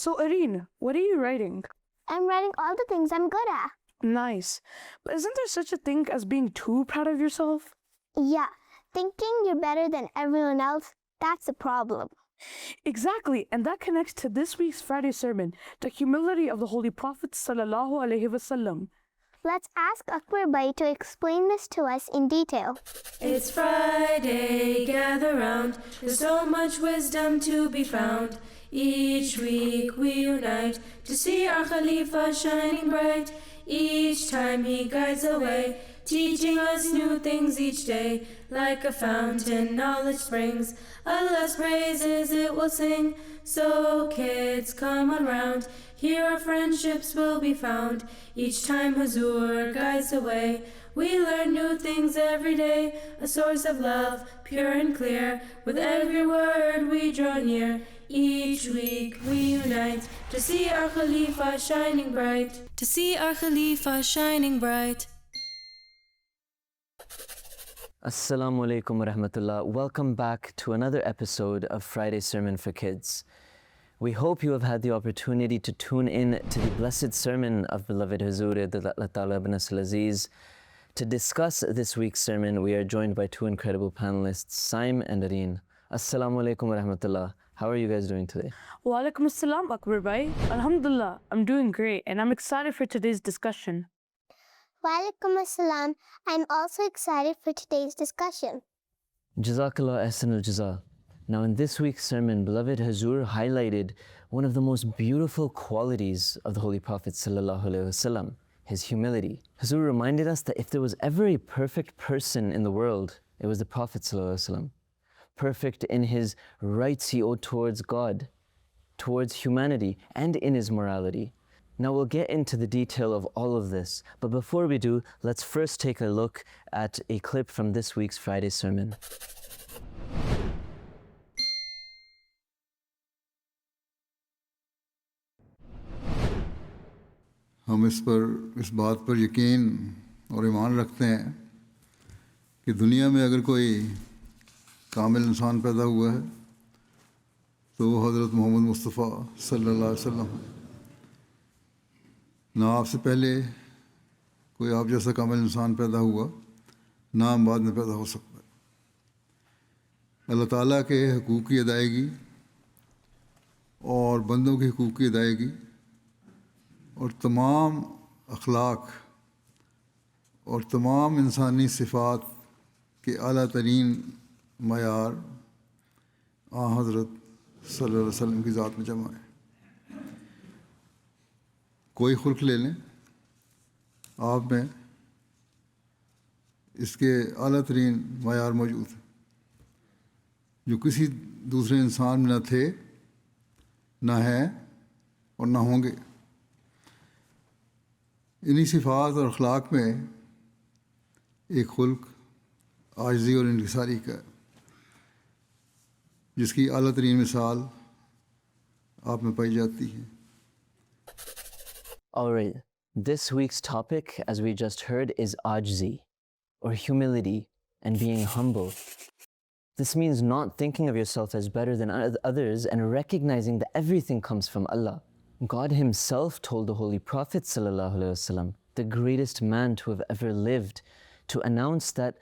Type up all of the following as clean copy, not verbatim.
So, Areen, what are you writing? I'm writing all the things I'm good at. Nice. But isn't there such a thing as being too proud of yourself? Yeah, thinking you're better than everyone else, that's a problem. Exactly, and that connects to this week's Friday sermon, the humility of the Holy Prophet sallallahu alaihi wasallam. Let's ask Akbar Ali to explain this to us in detail. It's Friday, gather round. There's so much wisdom to be found. Each week we unite to see our Khalifa shining bright. Each time he guides the way, teaching us new things each day. Like a fountain, knowledge springs. Allah's praises it will sing. So kids, come on round. Here our friendships will be found. Each time Huzoor guides the way, we learn new things every day. A source of love, pure and clear. With every word we draw near. Each week we unite to see our Khalifa shining bright. To see our Khalifa shining bright. Assalamu alaikum wa rahmatullah. Welcome back to another episode of Friday Sermon for Kids. We hope you have had the opportunity to tune in to the blessed sermon of Beloved Huzoor ibn Aziz. To discuss this week's sermon, we are joined by two incredible panelists, Saim and Areen. Assalamu alaikum wa rahmatullah. How are you guys doing today? Wa alaikum assalam, Akbar Ali. Alhamdulillah, I'm doing great, and I'm excited for today's discussion. Walaikum assalam. I'm also excited for today's discussion. Jazakallah ahsanul jaza. Now in this week's sermon, Beloved Huzoor highlighted one of the most beautiful qualities of the Holy Prophet sallallahu alaihi wasallam, his humility. Huzoor reminded us that if there was ever a perfect person in the world, it was the Prophet sallallahu alaihi wasallam. Perfect in his rights he owed towards God, towards humanity, and in his morality. Now we'll get into the detail of all of this, but before we do, let's first take a look at a clip from this week's Friday sermon. हम इस बात पर यकीन और ईमान रखते हैं कि दुनिया में अगर कोई कामिल इंसान पैदा हुआ है तो वो हज़रत मोहम्मद मुस्तफ़ा सल्लल्लाहु अलैहि वसल्लम है। ना आपसे पहले कोई आप जैसा कामिल इंसान पैदा हुआ, ना हम बाद में पैदा हो सकता है। अल्लाह ताला के हुकूक़ की अदायगी और बंदों के हुकूक़ की अदायगी और तमाम अखलाक और तमाम इंसानी सिफ़ात के आला तरीन मयार हज़रत सल्लल्लाहु अलैहि वसल्लम की ज़ात में जमा है। कोई खुल्क ले लें, आप में इसके आला तरीन मयार मौजूद है जो किसी दूसरे इंसान में न थे, न हैं और न होंगे। इन्हीं सिफ़ात और अखलाक में एक खुल्क आजिज़ी और इनकिसारी का है, जिसकी आला तरीन मिसाल आप में पाई जाती है। Alright, this week's topic, as we just heard, is ajzi, or humility and being humble. This means not thinking of yourself as better than others and recognizing that everything comes from Allah. God Himself told the Holy Prophet ﷺ, the greatest man to have ever lived, to announce that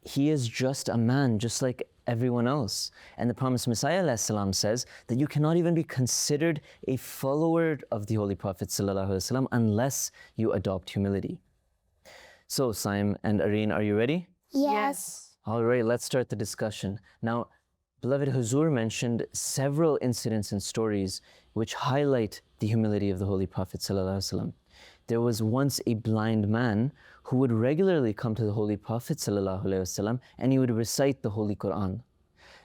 he is just a man, just like everyone else. And the promised Messiah ﷺ says that you cannot even be considered a follower of the Holy Prophet ﷺ unless you adopt humility. So, Saim and Areen, are you ready? Yes. All right, let's start the discussion. Now, Beloved Huzoor mentioned several incidents and stories which highlight the humility of the Holy Prophet ﷺ. There was once a blind man who would regularly come to the Holy Prophet ﷺ and he would recite the Holy Quran.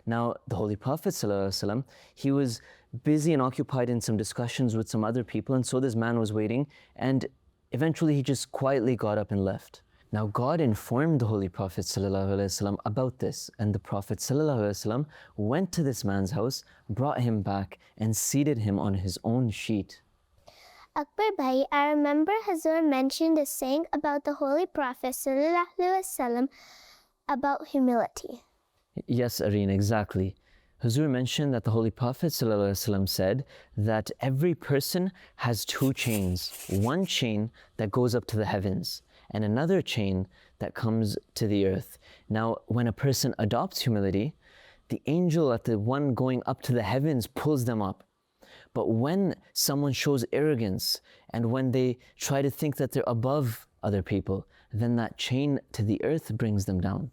Now, the Holy Prophet ﷺ, he was busy and occupied in some discussions with some other people, and so this man was waiting, and eventually he just quietly got up and left. Now, God informed the Holy Prophet ﷺ about this, and the Prophet ﷺ went to this man's house, brought him back, and seated him on his own sheet. Akbar Ali, I remember Huzoor mentioned a saying about the Holy Prophet ﷺ about humility. Yes, Areen, exactly. Huzoor mentioned that the Holy Prophet ﷺ said that every person has two chains. One chain that goes up to the heavens and another chain that comes to the earth. Now, when a person adopts humility, the angel at the one going up to the heavens pulls them up. But when someone shows arrogance and when they try to think that they're above other people, then that chain to the earth brings them down.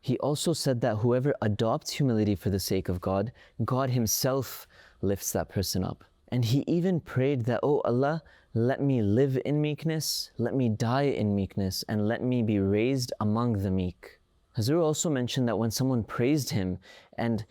He also said that whoever adopts humility for the sake of God, God Himself lifts that person up. And he even prayed that, "Oh Allah, let me live in meekness, let me die in meekness, and let me be raised among the meek." Huzoor also mentioned that when someone praised him and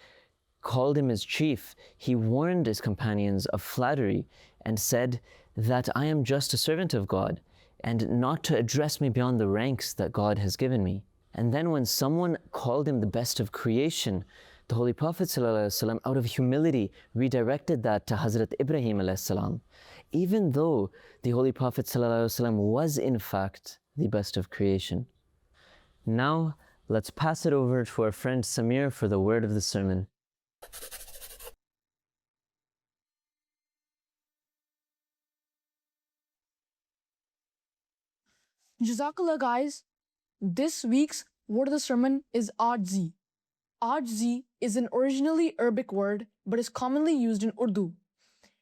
called him his chief, he warned his companions of flattery and said that I am just a servant of God and not to address me beyond the ranks that God has given me. And then when someone called him the best of creation, the Holy Prophet ﷺ, out of humility, redirected that to Hazrat Ibrahim ﷺ, even though the Holy Prophet ﷺ was in fact the best of creation. Now, let's pass it over to our friend Samir for the word of the sermon. Jazakallah, guys. This week's word of the sermon is ajzi. Ajzi is an originally Arabic word but is commonly used in Urdu,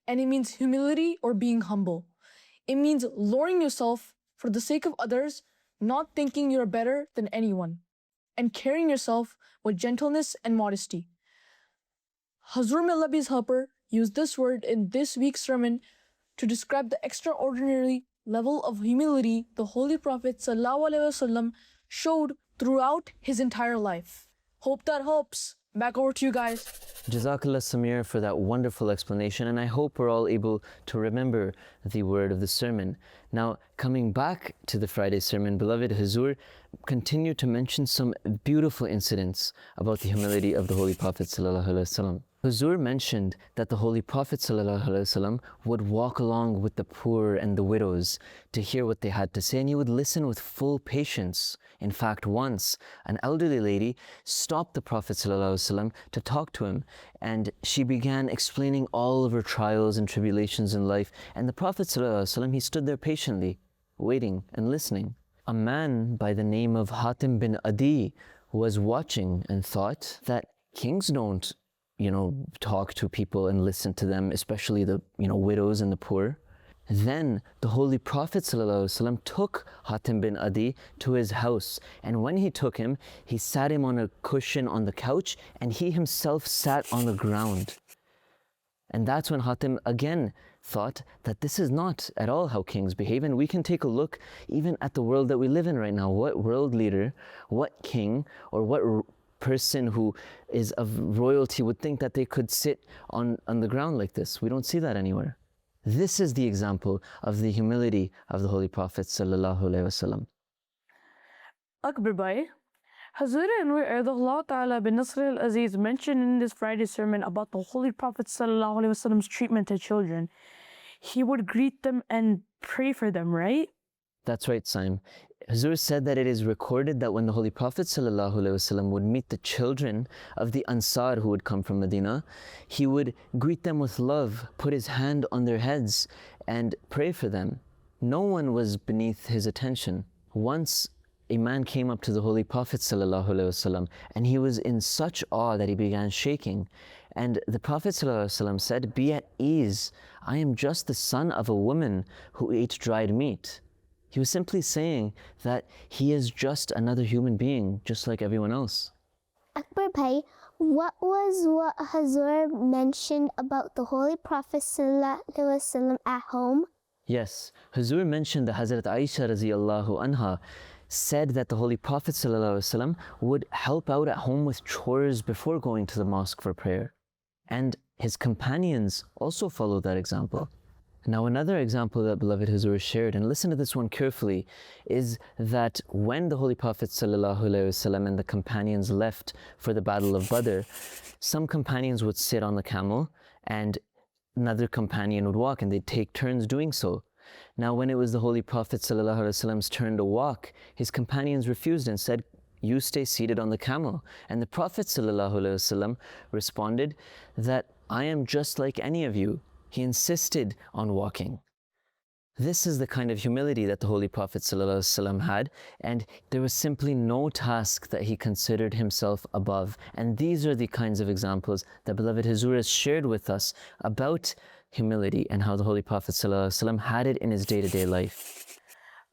and it means humility or being humble. It means lowering yourself for the sake of others, not thinking you're better than anyone, and carrying yourself with gentleness and modesty. Huzoor, may Allah be his helper, used this word in this week's sermon to describe the extraordinary level of humility the Holy Prophet ﷺ showed throughout his entire life. Hope that helps. Back over to you guys. Jazakallah Samir for that wonderful explanation, and I hope we're all able to remember the word of the sermon. Now, coming back to the Friday sermon, Beloved Huzoor continued to mention some beautiful incidents about the humility of the Holy Prophet ﷺ. Huzoor mentioned that the Holy Prophet ﷺ would walk along with the poor and the widows to hear what they had to say, and he would listen with full patience. In fact, once an elderly lady stopped the Prophet ﷺ to talk to him, and she began explaining all of her trials and tribulations in life, and the Prophet ﷺ, he stood there patiently, waiting and listening. A man by the name of Hatim bin Adi was watching and thought that kings don't talk to people and listen to them, especially the, widows and the poor. Then the Holy Prophet ﷺ took Hatim bin Adi to his house, and when he took him, he sat him on a cushion on the couch, and he himself sat on the ground. And that's when Hatim again thought that this is not at all how kings behave, and we can take a look even at the world that we live in right now. What world leader, what king, or what person who is of royalty would think that they could sit on the ground like this? We don't see that anywhere. This is the example of the humility of the Holy Prophet sallallahu alaihi wasallam. Akbar Bhai, Huzoor Allah Ta'ala bin Nasr al-Aziz mentioned in this Friday sermon about the Holy Prophet sallallahu alaihi wasallam's treatment to children. He would greet them and pray for them, right? That's right, Saim. Huzoor said that it is recorded that when the Holy Prophet ﷺ would meet the children of the Ansar who would come from Medina, he would greet them with love, put his hand on their heads, and pray for them. No one was beneath his attention. Once a man came up to the Holy Prophet ﷺ, and he was in such awe that he began shaking. And the Prophet ﷺ said, "Be at ease. I am just the son of a woman who ate dried meat." He was simply saying that he is just another human being, just like everyone else. Akbar Bhai, what Huzoor mentioned about the Holy Prophet ﷺ at home? Yes, Huzoor mentioned that Hazrat Aisha radiyallahu anha said that the Holy Prophet ﷺ would help out at home with chores before going to the mosque for prayer. And his companions also followed that example. Now, another example that Beloved Huzoor shared, and listen to this one carefully, is that when the Holy Prophet ﷺ and the companions left for the Battle of Badr, some companions would sit on the camel and another companion would walk, and they'd take turns doing so. Now, when it was the Holy Prophet ﷺ's turn to walk, his companions refused and said, you stay seated on the camel. And the Prophet ﷺ responded that I am just like any of you. He insisted on walking. This is the kind of humility that the Holy Prophet ﷺ had, and there was simply no task that he considered himself above. And these are the kinds of examples that Beloved Huzoor has shared with us about humility and how the Holy Prophet ﷺ had it in his day-to-day life.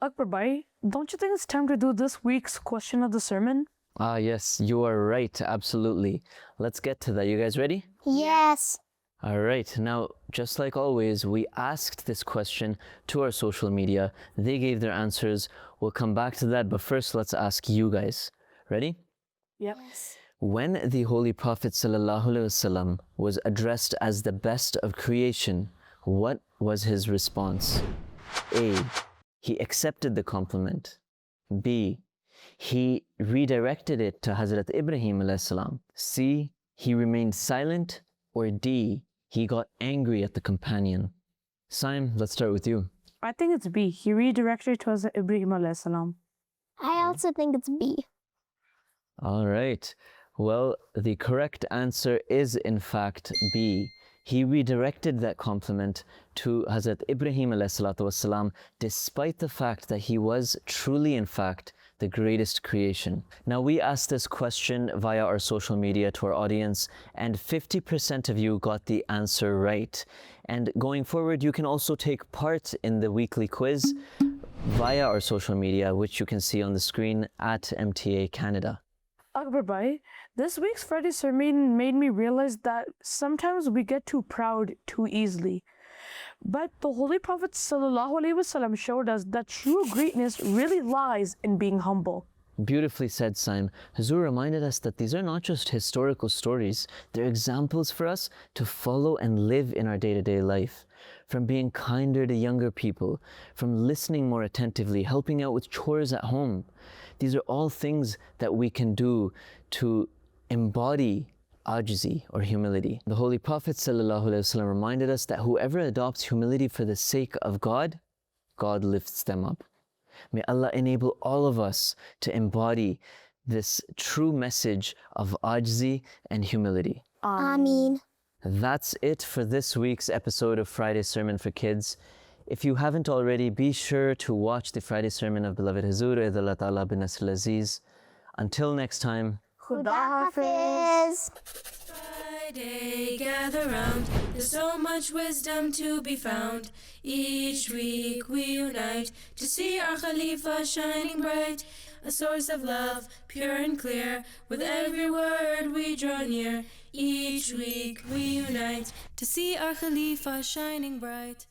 Akbar Bhai, don't you think it's time to do this week's question of the sermon? Ah, yes, you are right, absolutely. Let's get to that. You guys ready? Yes. All right, now, just like always, we asked this question to our social media. They gave their answers. We'll come back to that, but first, let's ask you guys. Ready? Yep. When the Holy Prophet ﷺ was addressed as the best of creation, what was his response? A. He accepted the compliment. B. He redirected it to Hazrat Ibrahim ﷺ. C. He remained silent. Or D. He got angry at the companion. Saim, let's start with you. I think it's B. He redirected to Hazrat Ibrahim alayhi salam. I also think it's B. All right. Well, the correct answer is in fact B. He redirected that compliment to Hazrat Ibrahim ﷺ, despite the fact that he was truly, in fact, the greatest creation. Now, we asked this question via our social media to our audience, and 50% of you got the answer right. And going forward, you can also take part in the weekly quiz via our social media, which you can see on the screen at MTA Canada. Akbar Bhai, this week's Friday sermon made me realize that sometimes we get too proud too easily. But the Holy Prophet ﷺ showed us that true greatness really lies in being humble. Beautifully said, Saim. Huzoor reminded us that these are not just historical stories, they're examples for us to follow and live in our day-to-day life. From being kinder to younger people, from listening more attentively, helping out with chores at home. These are all things that we can do to embody ajzi or humility. The Holy Prophet ﷺ reminded us that whoever adopts humility for the sake of God, God lifts them up. May Allah enable all of us to embody this true message of ajzi and humility. Ameen. That's it for this week's episode of Friday Sermon for Kids. If you haven't already, be sure to watch the Friday Sermon of Beloved Huzoor, Eid Allah Ta'ala bin Nasr Aziz. Until next time, Khuda Hafiz. Friday, gather round. There's so much wisdom to be found. Each week we unite to see our Khalifa shining bright. A source of love, pure and clear. With every word we draw near. Each week we unite to see our Khalifa shining bright.